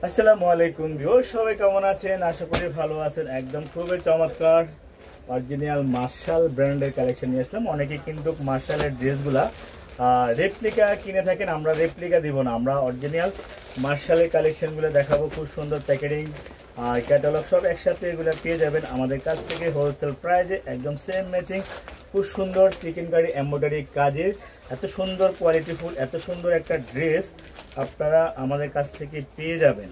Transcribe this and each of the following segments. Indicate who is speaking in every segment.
Speaker 1: আসসালামু আলাইকুম ভিউয়ার, সবাই কেমন আছেন? আশা করি ভালো আছেন। একদম খুবই চমৎকার অরিজিনাল মার্শাল ব্র্যান্ডের কালেকশন নিয়ে আসলাম। অনেকে কিন্তু মার্শালের ড্রেসগুলা রেপ্লিকা কিনে থাকেন, আমরা রেপ্লিকা দিব না, আমরা অরিজিনাল মার্শালের কালেকশনগুলো দেখাবো। খুব সুন্দর প্যাকেটিং আর ক্যাটালগ সব একসাথে এগুলো পেয়ে যাবেন আমাদের কাছ থেকে হোলসেল প্রাইজে, একদম সেম ম্যাচিং। খুব সুন্দর চিকেনকারি এমব্রয়ডারি কাজের এত সুন্দর কোয়ালিটিফুল এত সুন্দর একটা ড্রেস আপনারা আমাদের কাছ থেকে পেয়ে যাবেন।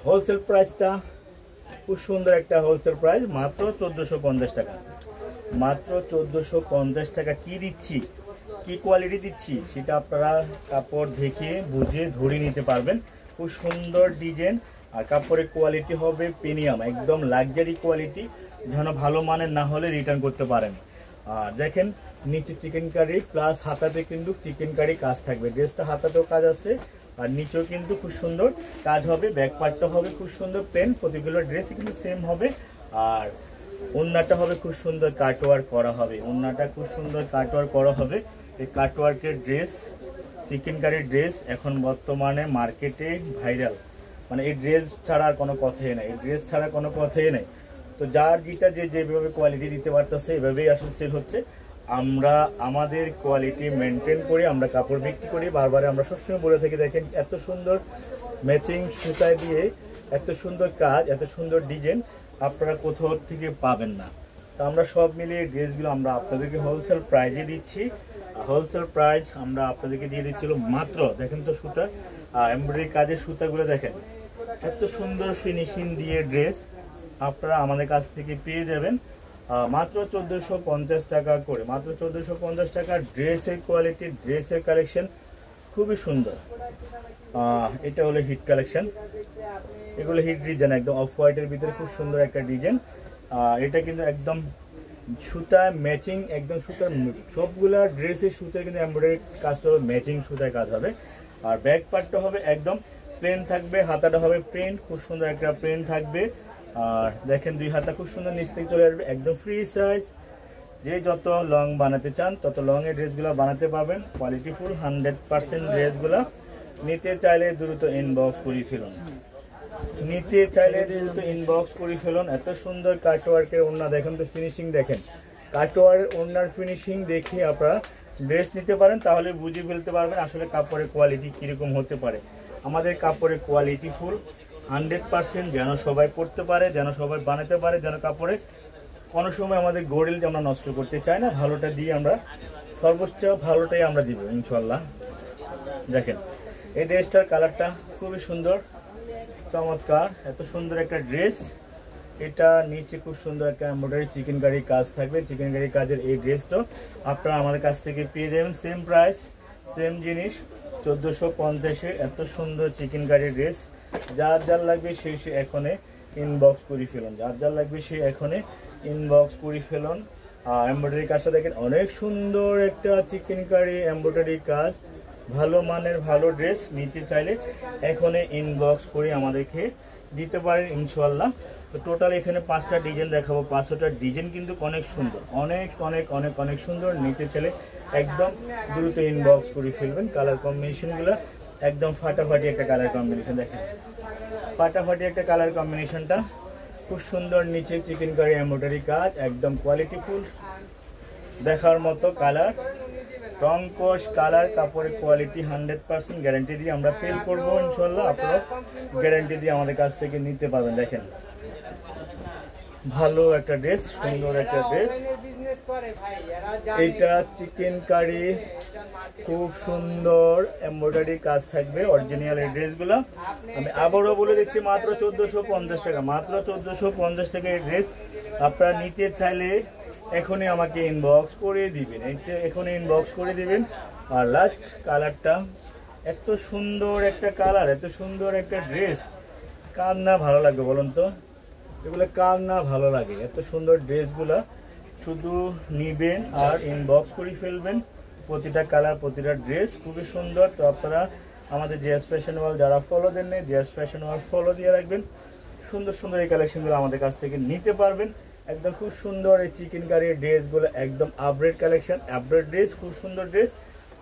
Speaker 1: হোলসেল প্রাইসটা খুব সুন্দর একটা হোলসেল প্রাইস, মাত্র 1450 টাকা। মাত্র 1450 টাকা। কি দিচ্ছি, কি কোয়ালিটি দিচ্ছি সেটা আপনারা কাপড় দেখে বুঝে ধরে নিতে পারবেন। খুব সুন্দর ডিজাইন আর কাপড়ের কোয়ালিটি হবে প্রিমিয়াম, একদম লাক্সারি কোয়ালিটি। যেন ভালো মানের না হলে রিটার্ন করতে পারেন। আর দেখেন নিচে চিকেন কারি প্লাস হাতাতে কিন্তু চিকেন কারি কাজ থাকবে। ড্রেসটা হাতাতেও কাজ আছে আর নিচেও কিন্তু খুব সুন্দর কাজ হবে। ব্যাক পার্টটা হবে খুব সুন্দর প্লেন, প্রতিগুলো ড্রেসই কিন্তু সেম হবে। আর ওড়নাটা হবে খুব সুন্দর কাটওয়ার্ক করা হবে, ওড়নাটা খুব সুন্দর কাটওয়ার্ক করা হবে। এই কাটওয়ার্কের ড্রেস, চিকেন কারির ড্রেস এখন বর্তমানে মার্কেটে ভাইরাল। মানে এই ড্রেস ছাড়া আর কোনো কথাই নাই, এই ড্রেস ছাড়া কোনো কথাই নাই। তো যার যেটা যেভাবে কোয়ালিটি দিতে পারতেছে এভাবেই আসলে সেল হচ্ছে। আমরা আমাদের কোয়ালিটি মেনটেন করি, আমরা কাপড় বিক্রি করি। বারবার আমরা সবসময় বলে থাকি, দেখেন এত সুন্দর ম্যাচিং সুতায় দিয়ে এত সুন্দর কাজ, এত সুন্দর ডিজাইন আপনারা কোথাও থেকে পাবেন না। তো আমরা সব মিলিয়ে ড্রেসগুলো আমরা আপনাদেরকে হোলসেল প্রাইজে দিচ্ছি। হোলসেল প্রাইস আমরা আপনাদেরকে দিয়ে দিচ্ছিল মাত্র, দেখেন তো সুতা এমব্রয়ডারি কাজের সুতাগুলো দেখেন, এত সুন্দর ফিনিশিং দিয়ে ড্রেস আপনারা আমাদের কাছ থেকে পেয়ে যাবেন মাত্র 1450 টাকা করে। মাত্র 1450 টাকা। ড্রেসের কোয়ালিটি, ড্রেসের কালেকশন খুবই সুন্দর। এটা হলো হিট কালেকশন, এগুলো হিট ডিজাইন, একদম অফ হোয়াইটের ভিতরে খুব সুন্দর একটা ডিজাইন। এটা কিন্তু একদম সুতা ম্যাচিং, একদম সুতার সবগুলা ড্রেসের সুতায় কিন্তু এমব্রয়ডারি কাজটা হবে ম্যাচিং সুতায় কাজ হবে। আর ব্যাক পার্টটা হবে একদম প্লেন থাকবে, হাতাটা হবে প্রিন্ট, খুব সুন্দর একটা প্রিন্ট থাকবে। আর দেখেন দুই হাতা খুব সুন্দর নিচ থেকে চলে আসবে, একদম ফ্রি সাইজ। যে যত লং বানাতে চান তত লং এর ড্রেসগুলো বানাতে পারবেন। কোয়ালিটিফুল 100% ড্রেসগুলো নিতে চাইলে দ্রুত ইনবক্স করে ফেলুন, নিতে চাইলে দ্রুত ইনবক্স করে ফেলুন। এত সুন্দর কাটওয়ার্কের ওড়না দেখেন তো, ফিনিশিং দেখেন, কাটওয়ার্ক ওড়নার ফিনিশিং দেখে আপনারা ড্রেস নিতে পারেন, তাহলে বুঝে ফেলতে পারবেন আসলে কাপড়ের কোয়ালিটি কীরকম হতে পারে। আমাদের কাপড়ের কোয়ালিটি ফুল 100%, যেন সবাই পরতে পারে, যেন সবাই বানাতে পারে, যেন কাপড়ে কোনো সময় আমাদের গড়িল যে আমরা নষ্ট করতে চাই না, ভালোটা দিয়ে আমরা সর্বোচ্চ ভালোটাই আমরা দিব ইনশাল্লাহ। দেখেন এই ড্রেসটার কালারটা খুবই সুন্দর চমৎকার, এত সুন্দর একটা ড্রেস। এটা নিচে খুব সুন্দর একটা এমব্রয়ডারি চিকেন কারি কাজ থাকবে। চিকেন কারি কাজের এই ড্রেসটা আপনারা আমাদের কাছ থেকে পেয়ে যাবেন সেম প্রাইস, সেম জিনিস 1450-এ। এত সুন্দর চিকেন কারি ড্রেস, যার যার লাগবে সেই এখনই ইনবক্স করে ফেলুন, যার যার লাগবে সেই এখনই ইনবক্স করে ফেলুন। আর এমব্রয়ডারি কাজটা দেখেন, অনেক সুন্দর একটা চিকেন কারি এমব্রয়ডারি কাজ, ভালো মানের ভালো ড্রেস নিতে চাইলে এখনই ইনবক্স করে আমাদেরকে দিতে পারেন ইনশাল্লাহ। তো টোটাল এখানে 5টা ডিজাইন দেখাবো, 5টা ডিজাইন কিন্তু অনেক সুন্দর, অনেক অনেক অনেক অনেক সুন্দর। নিতে চাইলে একদম দ্রুত ইনবক্স করে ফেলবেন। কালার কম্বিনেশনগুলো একদম ফাটাফাটি একটা কালার কম্বিনেশন, দেখেন ফাটাফাটি একটা কালার কম্বিনেশনটা খুব সুন্দর। নিচে চিকেন কারি এমব্রয়ডারি কাজ, একদম কোয়ালিটিফুল দেখার মতো কালার, রং কোশ কালার, কাপড়ের কোয়ালিটি 100% গ্যারান্টি দিয়ে আমরা সেল করবো ইনশাল্লাহ। আপনারা গ্যারান্টি দিয়ে আমাদের কাছ থেকে নিতে পারবেন। দেখেন ভালো একটা ড্রেস, সুন্দর একটা ড্রেস। এটা চিকেন কারি খুব সুন্দর এমব্রয়ডারি কাজ থাকবে অরিজিনাল এই ড্রেসগুলো। আমি আবারও বলে দিচ্ছি মাত্র 1450 টাকা। মাত্র 1450 টাকা এই ড্রেস আপনারা নিতে চাইলে এখনই আমাকে ইনবক্স করে দিবেন, এখনই ইনবক্স করে দিবেন। আর লাস্ট কালারটা এত সুন্দর একটা কালার, এত সুন্দর একটা ড্রেস, কার না ভালো লাগবে বলুন তো? এগুলো কার না ভালো লাগে? এত সুন্দর ড্রেসগুলো শুধু নিবেন আর ইনবক্স করে ফেলবেন। প্রতিটা কালার, প্রতিটা ড্রেস খুবই সুন্দর। তো আপনারা আমাদের জিএস ফ্যাশন ওয়ার্ল্ড যারা ফলো দেন না, জিএস ফ্যাশন ওয়ার্ল্ড ফলো দিয়ে রাখবেন। সুন্দর সুন্দর এই কালেকশনগুলো আমাদের কাছ থেকে নিতে পারবেন। একদম খুব সুন্দর এই চিকেন কারির ড্রেসগুলো, একদম আপডেট কালেকশন, আপডেট ড্রেস, খুব সুন্দর ড্রেস।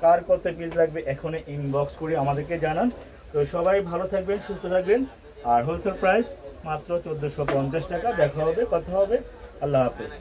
Speaker 1: কার কত পিস লাগবে এখনই ইনবক্স করে আমাদেরকে জানান। তো সবাই ভালো থাকবেন, সুস্থ থাকবেন। আর হোলসেল প্রাইস মাত্র 1450 টাকা। দেখা হবে, কথা হবে। আল্লাহ হাফেজ।